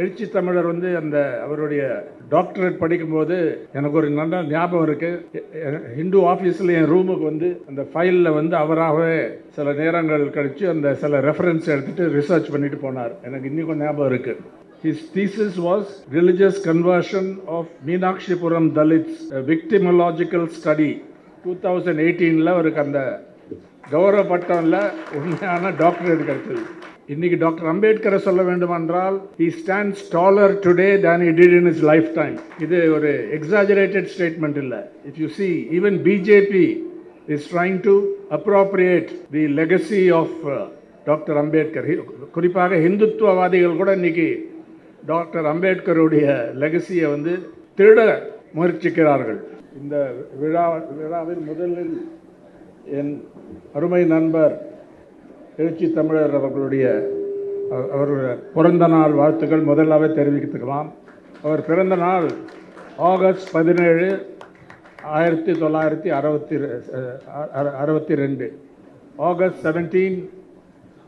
எழுச்சி தமிழர் வந்து அந்த அவருடைய டாக்டரேட் படிக்கும்போது எனக்கு ஒரு நல்ல ஞாபகம் இருக்குது. ஹிந்து ஆஃபீஸில் என் ரூமுக்கு வந்து அந்த ஃபைலில் வந்து அவராகவே சில நேரங்கள் கழித்து அந்த சில ரெஃபரன்ஸ் எடுத்துகிட்டு ரிசர்ச் பண்ணிட்டு போனார். எனக்கு இன்னும் ஞாபகம் இருக்குது. His thesis was Religious Conversion of Meenakshipuram Dalits, a Victimological Study. 2018 அவருக்கு அந்த கௌரவ பட்டம்ல உண்மையான டாக்டரேட் கிடைத்தது. இன்னைக்கு டாக்டர் அம்பேத்கரை சொல்ல வேண்டுமென்றால் he stands taller today than he did in his lifetime. இது ஒரு exaggerated statement இல்லை. If you see, even BJP is trying to appropriate the legacy of doctor Ambedkar. குறிப்பாக இந்துத்துவவாதிகள் கூட இன்னைக்கு டாக்டர் அம்பேத்கருடைய லெகசியை வந்து திருட முயற்சிக்கிறார்கள். இந்த விழாவில் முதலில் என் அருமை நண்பர் எழுச்சி தமிழர் அவர்களுடைய பிறந்த நாள் வாழ்த்துக்கள் முதலாகவே தெரிவித்துக்கலாம். அவர் பிறந்த நாள் ஆகஸ்ட் 17, 1962, ஆகஸ்ட் 17,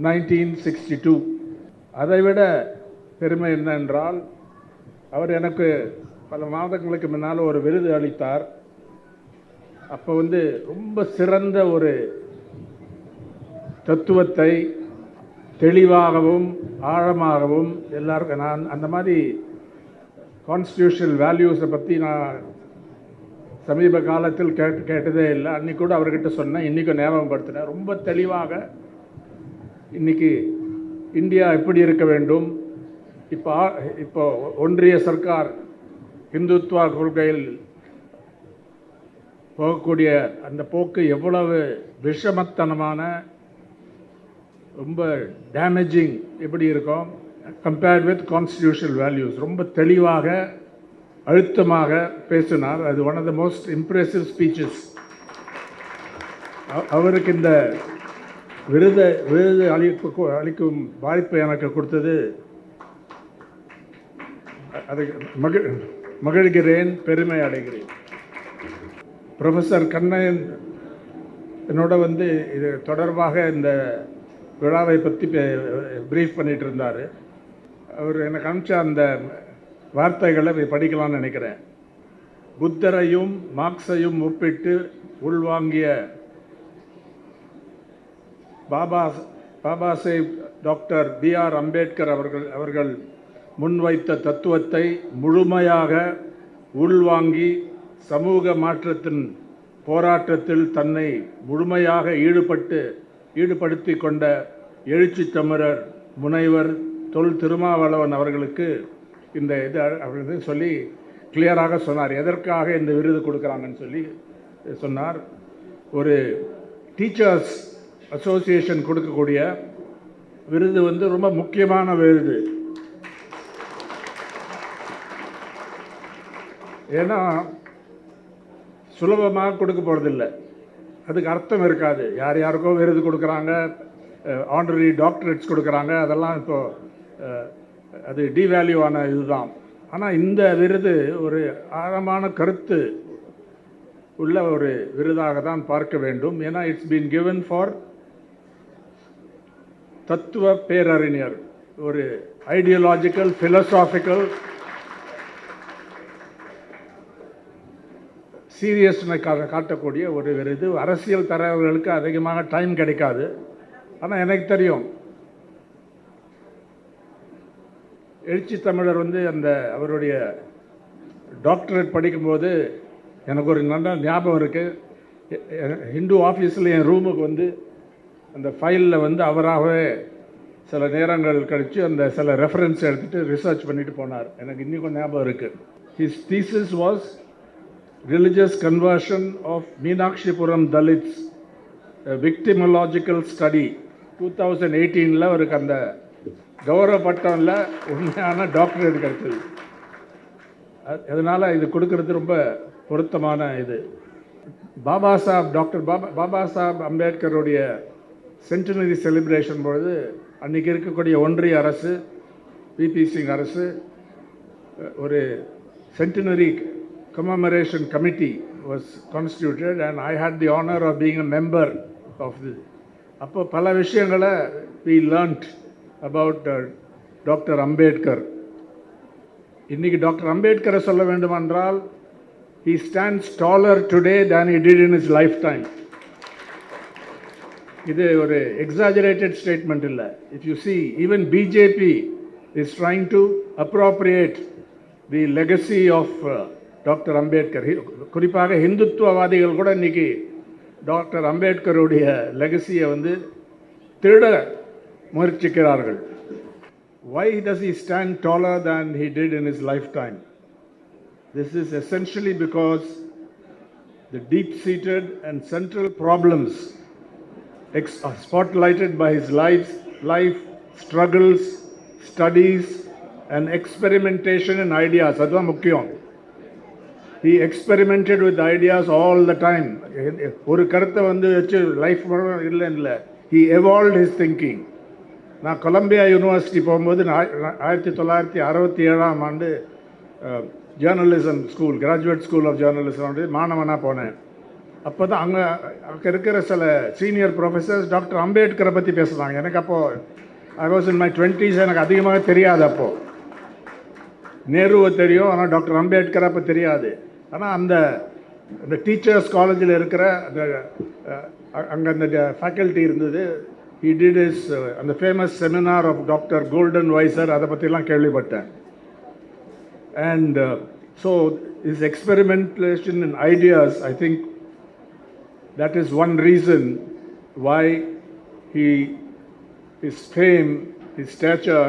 1962. அதைவிட பெருமை என்னென்றால் அவர் எனக்கு பல மாதங்களுக்கு முன்னால் ஒரு விருது அளித்தார். அப்போ வந்து ரொம்ப சிறந்த ஒரு தத்துவத்தை தெளிவாகவும் ஆழமாகவும் எல்லாருக்கும், நான் அந்த மாதிரி கான்ஸ்டியூஷனல் வேல்யூஸை பற்றி நான் சமீப காலத்தில் கேட்டதே இல்லை. அன்றைக்கி கூட அவர்கிட்ட சொன்னேன், இன்றைக்கும் ஞாபகப்படுத்தினேன். ரொம்ப தெளிவாக இன்றைக்கி இந்தியா எப்படி இருக்க வேண்டும், இப்போ ஒன்றிய சர்க்கார் இந்துத்துவ கொள்கையில் போகக்கூடிய அந்த போக்கு எவ்வளவு விஷமத்தனமான, ரொம்ப டேமேஜிங் எப்படி இருக்கும் கம்பேர்ட் வித் கான்ஸ்டியூஷனல் வேல்யூஸ். ரொம்ப தெளிவாக அழுத்தமாக பேசினார். அது one of the most impressive speeches. அவருக்கு இந்த விருது அளிக்கும் வாய்ப்பு எனக்கு கொடுத்தது, அதை மகிழ்கிறேன், பெருமை அடைகிறேன். ப்ரொஃபஸர் கண்ணன் என்னோட வந்து இது தொடர்பாக இந்த விழாவை பற்றி ப்ரீஃப் பண்ணிகிட்டு இருந்தார். அவர் எனக்கு அனுப்பிச்ச அந்த வார்த்தைகளை படிக்கலாம்னு நினைக்கிறேன். புத்தரையும் மார்க்ஸையும் ஒப்பிட்டு உள்வாங்கிய பாபா சாஹேப் டாக்டர் B.R. அம்பேத்கர் அவர்கள் முன்வைத்த தத்துவத்தை முழுமையாக உள்வாங்கி சமூக மாற்றத்தின் போராட்டத்தில் தன்னை முழுமையாக ஈடுபடுத்தி கொண்ட எழுச்சி தமிழர் முனைவர் திருமாவளவன் அவர்களுக்கு இந்த இது அப்படின்னு சொல்லி கிளியராக சொன்னார். எதற்காக இந்த விருது கொடுக்குறாங்கன்னு சொல்லி சொன்னார். ஒரு டீச்சர்ஸ் அசோசியேஷன் கொடுக்கக்கூடிய விருது வந்து ரொம்ப முக்கியமான விருது. ஏன்னா சுலபமாக கொடுக்க போகிறதில்லை, அதுக்கு அர்த்தம் இருக்காது. யாருக்கோ விருது கொடுக்குறாங்க, ஆனரரி டாக்டரேட்ஸ் கொடுக்குறாங்க, அதெல்லாம் இப்போது அது டிவேல்யூ ஆன இதுதான். ஆனால் இந்த விருது ஒரு ஆழமான கருத்து உள்ள ஒரு விருதாக தான் பார்க்க வேண்டும். ஏன்னா இட்ஸ் பீன் கிவன் ஃபார் தத்துவ பேரறிஞர், ஒரு ஐடியாலஜிக்கல் ஃபிலசாபிக்கல் சீரியஸ்னை காட்டக்கூடிய ஒரு விருது. அரசியல் தலைவர்களுக்கு அதிகமாக டைம் கிடைக்காது. ஆனால் எனக்கு தெரியும், எழுச்சி தமிழர் வந்து அந்த அவருடைய டாக்டரேட் படிக்கும்போது எனக்கு ஒரு நல்ல ஞாபகம் இருக்குது. ஹிந்து ஆஃபீஸில் என் ரூமுக்கு வந்து அந்த ஃபைலில் வந்து அவராகவே சில நேரங்கள் கழித்து அந்த சில ரெஃபரன்ஸ் எடுத்துகிட்டு ரிசர்ச் பண்ணிட்டு போனார். எனக்கு இன்னும் ஞாபகம் இருக்குது. His thesis was Religious Conversion of Meenakshipuram Dalits, a Victimological Study. 2018 அவருக்கு அந்த கௌரவ பட்டம்ல உண்மையான டாக்டரேட் கிடைத்தது. அதனால் இது கொடுக்கறது ரொம்ப பொருத்தமான இது. டாக்டர் பாபா சாஹேப் அம்பேத்கருடைய சென்டினரி செலிப்ரேஷன் பொழுது அன்றைக்கி இருக்கக்கூடிய ஒன்றிய அரசு, VP சிங் அரசு ஒரு centenary commemoration committee was constituted and I had the honor of being a member of this. அப்போ பல விஷயங்களை we learnt about Dr. Ambedkar. இன்னைக்கு டாக்டர் அம்பேத்கரை சொல்ல வேண்டுமென்றால், he stands taller today than he did in his lifetime. இது ஒரு exaggerated statement இல்லை. If you see, even BJP is trying to appropriate the legacy of doctor Ambedkar. குறிப்பாக இந்துத்துவவாதிகள் கூட இன்னைக்கு டாக்டர் அம்பேத்கருடைய லெகசியை வந்து திருட முயற்சிக்கிறார்கள். Why does he stand taller than he did in his lifetime? This is essentially because the deep-seated and central problems are spotlighted by his life, struggles, studies and experimentation in ideas. Adha mukkiyam. He experimented with ideas all the time. ஒரு கருத்தை வந்து வச்சு life இல்லை. He evolved his thinking. நான் Columbia University போகும்போது 1967ஆம் ஆண்டு journalism school, graduate school of journalism மாணவனாக போனேன். அப்போ தான் அங்கே இருக்கிற சில சீனியர் ப்ரொஃபஸர்ஸ் டாக்டர் அம்பேத்கரை பற்றி பேசுகிறாங்க. எனக்கு அப்போது I was in my 20s, எனக்கு அதிகமாக தெரியாது. அப்போது நேருவை தெரியும், ஆனால் டாக்டர் அம்பேத்கர் அப்போ தெரியாது. ஆனால் அந்த டீச்சர்ஸ் காலேஜில் இருக்கிற அங்கே அந்த ஃபேக்கல்ட்டி இருந்தது. He did his அந்த famous seminar of doctor Goldenweiser, அதை பற்றிலாம் கேள்விப்பட்டேன். And so his experimentation in ideas, I think that is one reason why his fame, his stature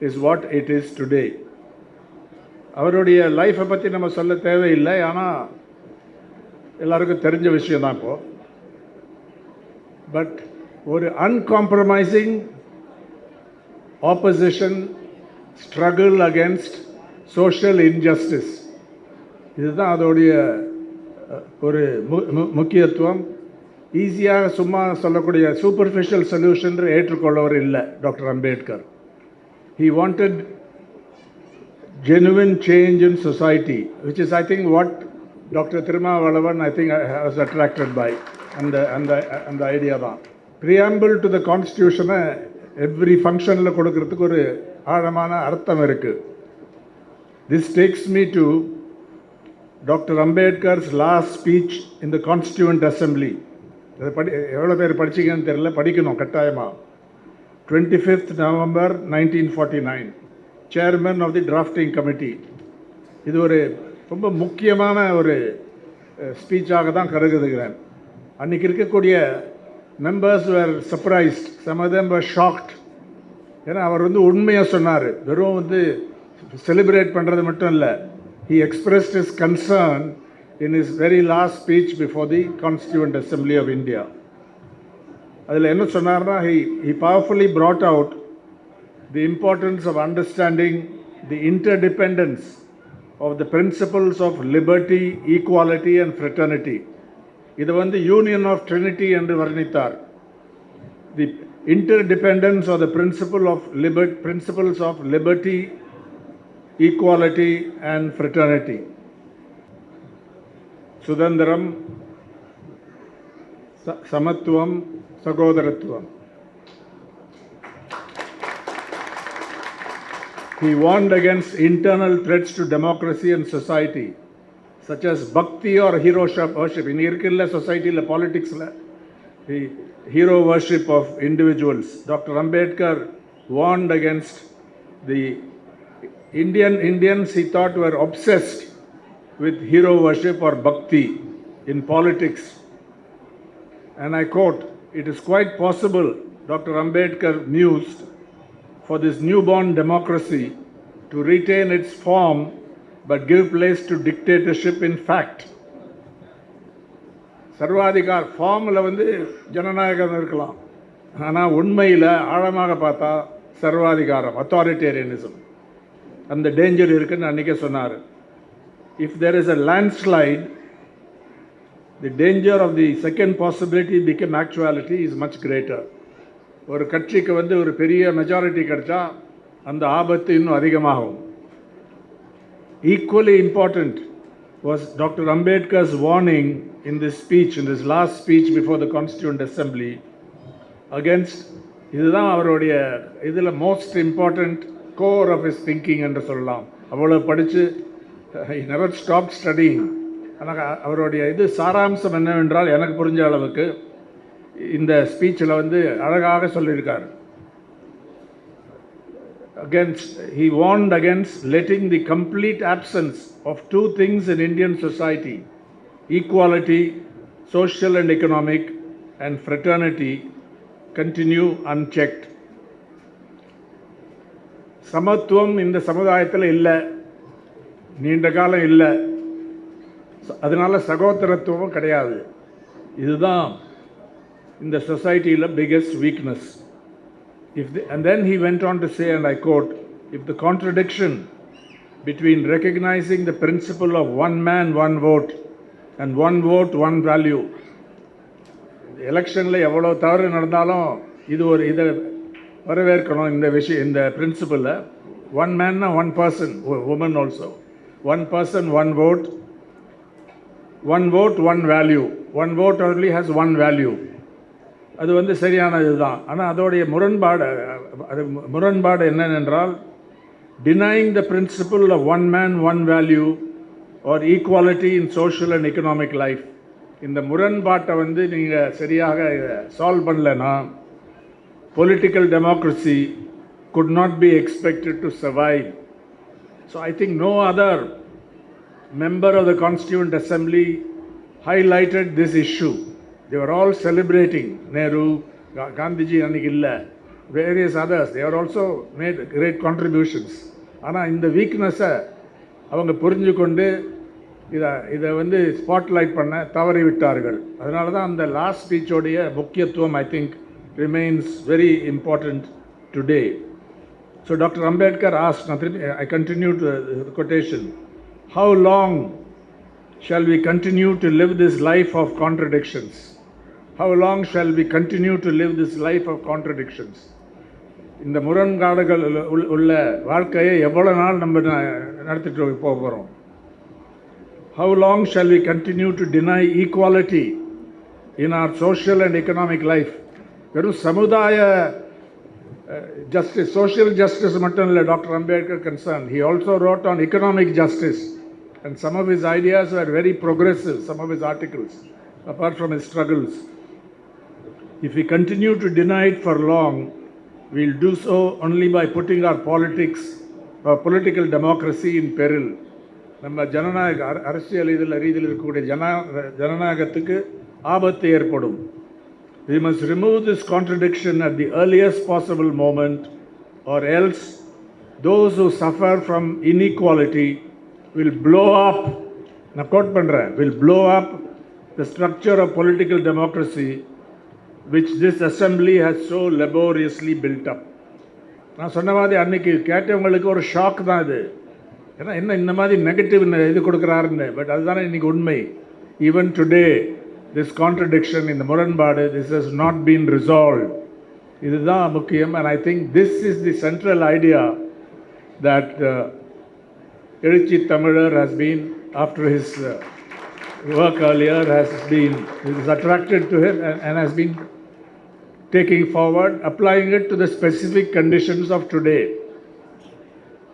is what it is today. அவருடைய லைஃப்பை பற்றி நம்ம சொல்ல தேவையில்லை, ஆனால் எல்லாருக்கும் தெரிஞ்ச விஷயம் தான் இப்போது. பட் ஒரு uncompromising opposition, struggle against social injustice, இதுதான் அதோடைய ஒரு முக்கியத்துவம். ஈஸியாக சும்மா சொல்லக்கூடிய சூப்பர்ஃபிஷியல் சொல்யூஷன் ஏற்றுக்கொள்ளவர் இல்லை doctor Ambedkar. He wanted genuine change in society, which is I think what Dr. Thirumavalavan I think I was attracted by, and the idea தான். Preamble to the constitution every functionல கொடுக்கிறதுக்கு ஒரு ஆழமான அர்த்தம் இருக்கு. This takes me to Dr. Ambedkar's last speech in the Constituent Assembly. எவ்வளோ பேர் படிச்சிங்கன்னு தெரியல, படிக்கணும் கட்டாயமாக. 25th November 1949, Chairman of the Drafting Committee. இது ஒரு ரொம்ப முக்கியமான ஒரு ஸ்பீச்சாக தான் கருதுகிறேன். அன்றைக்கி இருக்கக்கூடிய members were surprised, some of them were shocked. ஏன்னா அவர் வந்து உண்மையாக சொன்னார், வெறும் வந்து செலிப்ரேட் பண்ணுறது மட்டும் இல்லை. He expressed his concern in his very last speech before the Constituent Assembly of India. அதில் என்ன சொன்னார்னா, he powerfully brought out the importance of understanding the interdependence of the principles of liberty, equality and fraternity. இது வந்து union of Trinity என்று வர்ணித்தார். The interdependence of the principles of liberty, equality and fraternity. சுதந்திரம், சமத்துவம், சகோதரத்துவம். He warned against internal threats to democracy and society, such as bhakti or hero worship. In irkilla society la politics la the hero worship of individuals. Dr. Ambedkar warned against the Indians he thought were obsessed with hero worship or bhakti in politics. And I quote, "It is quite possible," Dr. Ambedkar mused, "for this newborn democracy to retain its form but give place to dictatorship in fact." சர்வாதிகார் ஃபார்மில் வந்து ஜனநாயகம் இருக்கலாம், ஆனால் உண்மையில் ஆழமாக பார்த்தா சர்வாதிகாரம், authoritarianism, அந்த டேஞ்சர் இருக்குன்னு அன்றைக்கே சொன்னார். If there is a landslide, the danger of the second possibility become actuality is much greater. ஒரு கட்சிக்கு வந்து ஒரு பெரிய மெஜாரிட்டி கிடைச்சா அந்த ஆபத்து இன்னும் அதிகமாகும். Equally important was Dr. Ambedkar's warning in this speech, in this last speech before the Constituent Assembly, against, இதுதான் அவருடைய இதில் most important core of his thinking என்று சொல்லலாம், அவ்வளோ படித்து he never stopped studying. ஆனால் அவருடைய சாராம்சம் என்னவென்றால் எனக்கு புரிஞ்ச அளவுக்கு இந்த ஸ்பீச்சில் அழகாக சொல்லியிருக்கார். He warned against letting the complete absence of two things in Indian society, equality, social and economic, and fraternity, continue unchecked. சமத்துவம் இந்த சமுதாயத்தில் இல்லை, நீண்ட காலம் இல்லை, அதனால சகோதரத்துவம் கிடையாது. இதுதான் இந்த சொசைட்டியில் biggest weakness. And then he went on to say, and I quote, if the contradiction between recognizing the principle of one man, one vote and one vote, one value, எலெக்ஷனில் எவ்வளோ தவறு நடந்தாலும் இதை வரவேற்கணும். இந்த விஷயம், இந்த பிரின்சிபலில் ஒன் மேன்னா one person, woman also, one person one vote, one vote, one value. One vote only has one value. அது சரியானது தான். ஆனால் அதோடைய முரண்பாடு என்னவென்றால் denying the principle of one man, one value or equality in social and economic life. இந்த முரண்பாட்டை நீங்கள் சரியாக சால்வ் பண்ணலன்னா political democracy could not be expected to survive. So I think no other member of the Constituent Assembly highlighted this issue. They were all celebrating Nehru, Gandhiji அன்னைக்கு இல்லை, various others. They are also made great contributions. ஆனால் இந்த வீக்னஸை அவங்க புரிஞ்சு கொண்டு இதை spotlight பண்ண தவறி விட்டார்கள். அதனால தான் அந்த லாஸ்ட் ஸ்பீச்சோடைய முக்கியத்துவம் I think remains very important today. So Dr. Ambedkar asked, I continue to the quotation, how long shall we continue to live this life of contradictions? How long shall we continue to live this life of contradictions? இந்த முரண்பாடுகள் உள்ள வாழ்க்கையை எவ்வளோ நாள் நம்ம நடத்திட்டு போகிறோம்? How long shall we continue to deny equality in our social and economic life? வெறும் சமுதாய justice, social justice மட்டும் இல்லை doctor Ambedkar concerned. He also wrote on economic justice. And some of his ideas were very progressive, some of his articles, apart from his struggles. If we continue to deny it for long, we'll do so only by putting our politics, our political democracy in peril. நம்ம ஜனநாயக அரசியல் ரீதியில் இருக்கக்கூடிய ஜனநாயகத்துக்கு ஆபத்து ஏற்படும். We must remove this contradiction at the earliest possible moment, or else those who suffer from inequality will blow up, நான் code பண்ணுறேன், will blow up the structure of political democracy which this assembly has so laboriously built up. நான் சொன்ன மாதிரி அன்னைக்கு கேட்டவங்களுக்கு ஒரு shock தான் இது. ஏன்னா என்ன இந்த மாதிரி நெகட்டிவ் இது கொடுக்குறாருன்னு. பட் அதுதானே இன்னைக்கு உண்மை. Even today this contradiction in the முரண்பாடு, this has not been resolved. இதுதான் முக்கியம். And I think this is the central idea that எழுச்சி Tamizhar has been, after his work earlier, is attracted to him and has been taking forward, applying it to the specific conditions of today.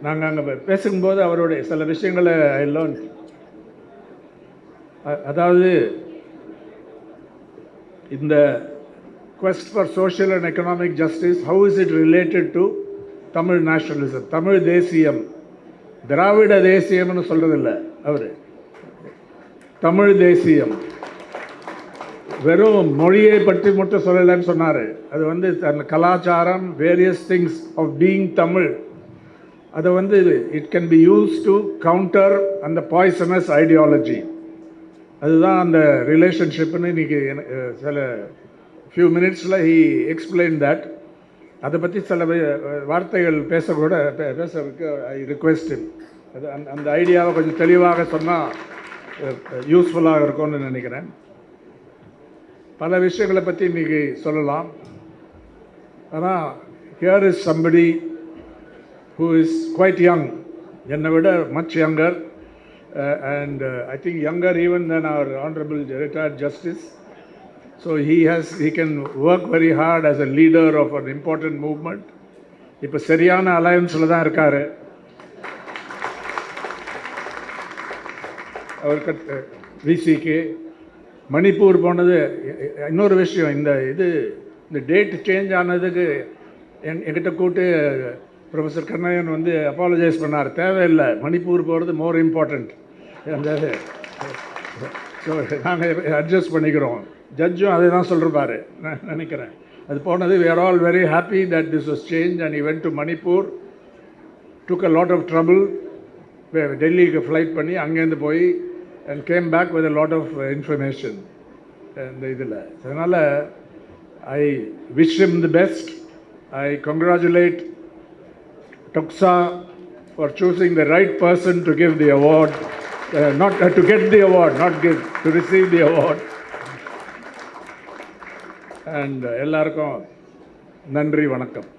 நாங்கள் அங்கே பேசும்போது அவருடைய சில விஷயங்களை I learned. அதாவது இந்த quest for social and economic justice, how is it related to Tamil nationalism? Tamil தேசியம், திராவிட தேசியம்னு சொல்கிறதில்ல அவர், தமிழ் தேசியம். வெறும் மொழியை பற்றி மட்டும் சொல்லலைன்னு சொன்னார். அது அந்த கலாச்சாரம், various things of being Tamil, அதை it can be use to counter அந்த பாய்சனஸ் ஐடியாலஜி. அதுதான் அந்த ரிலேஷன்ஷிப்னு இன்றைக்கி சில ஃபியூ மினிட்ஸில் ஹி எக்ஸ்பிளைன் தட். அதை பற்றி சில வார்த்தைகள் பேசுறதுக்கு ஐ ரிக்வெஸ்ட் ஹிம். அது அந்த ஐடியாவை கொஞ்சம் தெளிவாக சொன்னால் யூஸ்ஃபுல்லாக இருக்கும்னு நினைக்கிறேன். பல விஷயங்களை பற்றி இன்றைக்கி சொல்லலாம். ஆனால் here is somebody who is quite young, என்னை விட much younger, and I think younger even than our honorable retired justice. So he can work very hard as a leader of an important movement. இப்போ சரியான அலையன்ஸில் தான் இருக்கார். அவர் விசிக்கு மணிப்பூர் போனது. இன்னொரு விஷயம், இந்த டேட் சேஞ்ச் ஆனதுக்கு என்கிட்ட கூட்டு ப்ரொஃபஸர் கண்ணையன் வந்து அப்பாலஜைஸ் பண்ணார். தேவையில்லை, மணிப்பூர் போகிறது மோர் இம்பார்ட்டண்ட். அந்த ஸோ நாங்கள் அட்ஜஸ்ட் பண்ணிக்கிறோம். ஜட்ஜும் அதை தான் சொல்லிருப்பார் நான் நினைக்கிறேன். அது போனது. we are all very happy that this was changed and he went to Manipur, took a lot of trouble, டெல்லிக்கு ஃப்ளைட் பண்ணி அங்கேருந்து போய் and came back with a lot of information. இந்த இதில் அதனால் I wish him the best. I congratulate Tuxa for choosing the right person to give the award, not to get the award, not give, to receive the award. And எல்லாருக்கும் நன்றி, வணக்கம்.